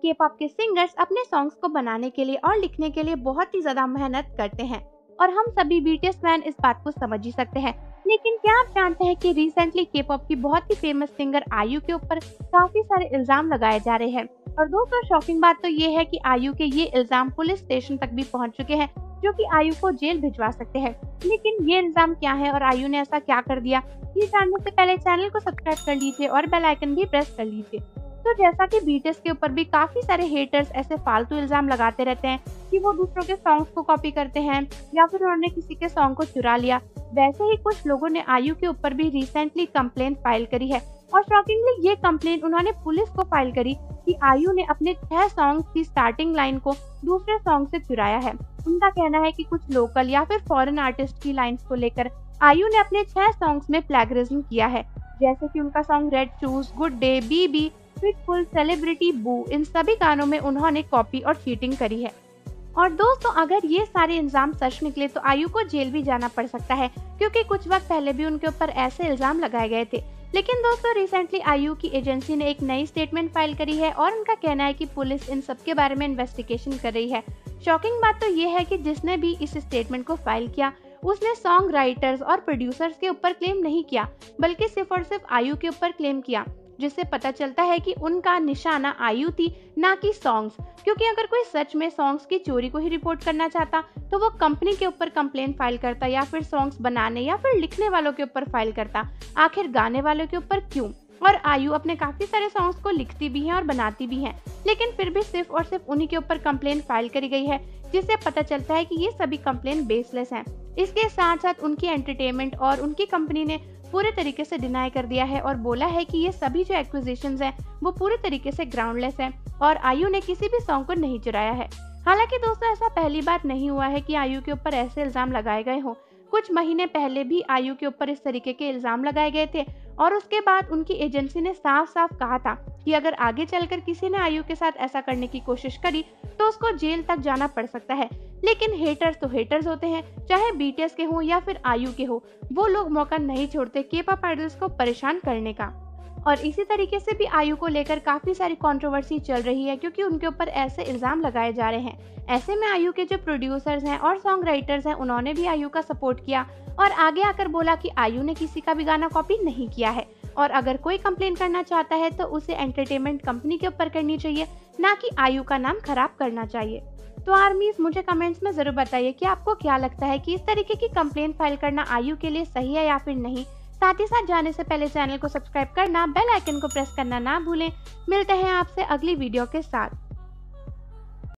के पॉप के सिंगर्स अपने सॉन्ग्स को बनाने के लिए और लिखने के लिए बहुत ही ज्यादा मेहनत करते हैं और हम सभी बीटीएस फैन इस बात को समझ ही सकते हैं। लेकिन क्या आप जानते हैं कि रिसेंटली के पॉप की बहुत ही फेमस सिंगर आयु के ऊपर काफी सारे इल्जाम लगाए जा रहे हैं। और दोस्तों, शॉकिंग बात तो ये है कि आयु के ये इल्जाम पुलिस स्टेशन तक भी पहुंच चुके हैं, जो कि आयु को जेल भिजवा सकते हैं। लेकिन ये इल्जाम क्या है और आयु ने ऐसा क्या कर दिया, ये जानने से पहले चैनल को सब्सक्राइब कर लीजिए और बेल आइकन भी प्रेस कर लीजिए। तो जैसा कि बीटीएस के ऊपर भी काफी सारे हेटर्स ऐसे फालतू इल्जाम लगाते रहते हैं कि वो दूसरों के सॉन्ग्स को कॉपी करते हैं या फिर उन्होंने किसी के सॉन्ग को चुरा लिया, वैसे ही कुछ लोगों ने आयु के ऊपर भी रिसेंटली कंप्लेंट फाइल करी है। और शॉकिंगली ये कंप्लेंट उन्होंने पुलिस को फाइल करी कि आयु ने अपने 6 सॉन्ग्स की स्टार्टिंग लाइन को दूसरे सॉन्ग से चुराया है। उनका कहना है कि कुछ लोकल या फिर फॉरेन आर्टिस्ट की लाइंस को लेकर आयु ने अपने 6 सॉन्ग्स में प्लेगरिज्म किया है, जैसे कि उनका song red shoes, good day, BB, sweetful, celebrity, boo, इन सभी गानों में उन्होंने कॉपी और चीटिंग करी है। और दोस्तों, अगर ये सारे इल्जाम सच निकले तो आयु को जेल भी जाना पड़ सकता है, क्योंकि कुछ वक्त पहले भी उनके ऊपर ऐसे इल्जाम लगाए गए थे। लेकिन दोस्तों, रिसेंटली आयु की एजेंसी ने एक नई स्टेटमेंट फाइल करी है और उनका कहना है कि पुलिस इन सब के बारे में इन्वेस्टिगेशन कर रही है। शॉकिंग बात तो ये है कि जिसने भी इस स्टेटमेंट को फाइल किया उसने सॉन्ग राइटर्स और प्रोड्यूसर्स के ऊपर क्लेम नहीं किया, बल्कि सिर्फ और सिर्फ आयु के ऊपर क्लेम किया, जिससे पता चलता है कि उनका निशाना आयु थी, ना कि सॉन्ग्स। क्योंकि अगर कोई सच में सॉन्ग्स की चोरी को ही रिपोर्ट करना चाहता तो वो कंपनी के ऊपर कंप्लेंट फाइल करता या फिर सॉन्ग्स बनाने या फिर लिखने वालों के ऊपर फाइल करता, आखिर गाने वालों के ऊपर क्यों? और आयु अपने काफी सारे सॉन्ग्स को लिखती भी हैं और बनाती भी हैं, लेकिन फिर भी सिर्फ और सिर्फ उन्हीं के ऊपर कंप्लेंट फाइल करी गई है, जिससे पता चलता है कि ये सभी कंप्लेंट बेसलेस हैं। इसके साथ साथ उनकी एंटरटेनमेंट और उनकी कंपनी ने पूरे तरीके से डिनाई कर दिया है और बोला है कि ये सभी जो एक्विजिशंस हैं वो पूरे तरीके से ग्राउंडलेस हैं और आयु ने किसी भी सॉन्ग को नहीं चुराया है। हालांकि दोस्तों, ऐसा पहली बार नहीं हुआ है कि आयु के ऊपर ऐसे इल्जाम लगाए गए हों। कुछ महीने पहले भी आयु के ऊपर इस तरीके के इल्जाम लगाए गए थे और उसके बाद उनकी एजेंसी ने साफ साफ कहा था कि अगर आगे चलकर किसी ने आयु के साथ ऐसा करने की कोशिश करी तो उसको जेल तक जाना पड़ सकता है। लेकिन हेटर्स तो हेटर्स होते हैं, चाहे बीटीएस के हो या फिर आयु के हो, वो लोग मौका नहीं छोड़ते के पॉप आइडल्स को परेशान करने का। और इसी तरीके से भी आयु को लेकर काफी सारी कंट्रोवर्सी चल रही है, क्योंकि उनके ऊपर ऐसे इल्जाम लगाए जा रहे हैं। ऐसे में आयु के जो प्रोड्यूसर्स हैं और सॉन्ग राइटर्स हैं, उन्होंने भी आयु का सपोर्ट किया और आगे आकर बोला कि आयु ने किसी का भी गाना कॉपी नहीं किया है और अगर कोई कंप्लेन करना चाहता है तो उसे एंटरटेनमेंट कंपनी के ऊपर करनी चाहिए, ना कि आयु का नाम खराब करना चाहिए। तो आर्मीज, मुझे कमेंट्स में जरूर बताइए कि आपको क्या लगता है कि इस तरीके की कंप्लेंट फाइल करना आयु के लिए सही है या फिर नहीं। साथ ही साथ जाने से पहले चैनल को सब्सक्राइब करना, बेल आइकन को प्रेस करना ना भूलें। मिलते हैं आपसे अगली वीडियो के साथ।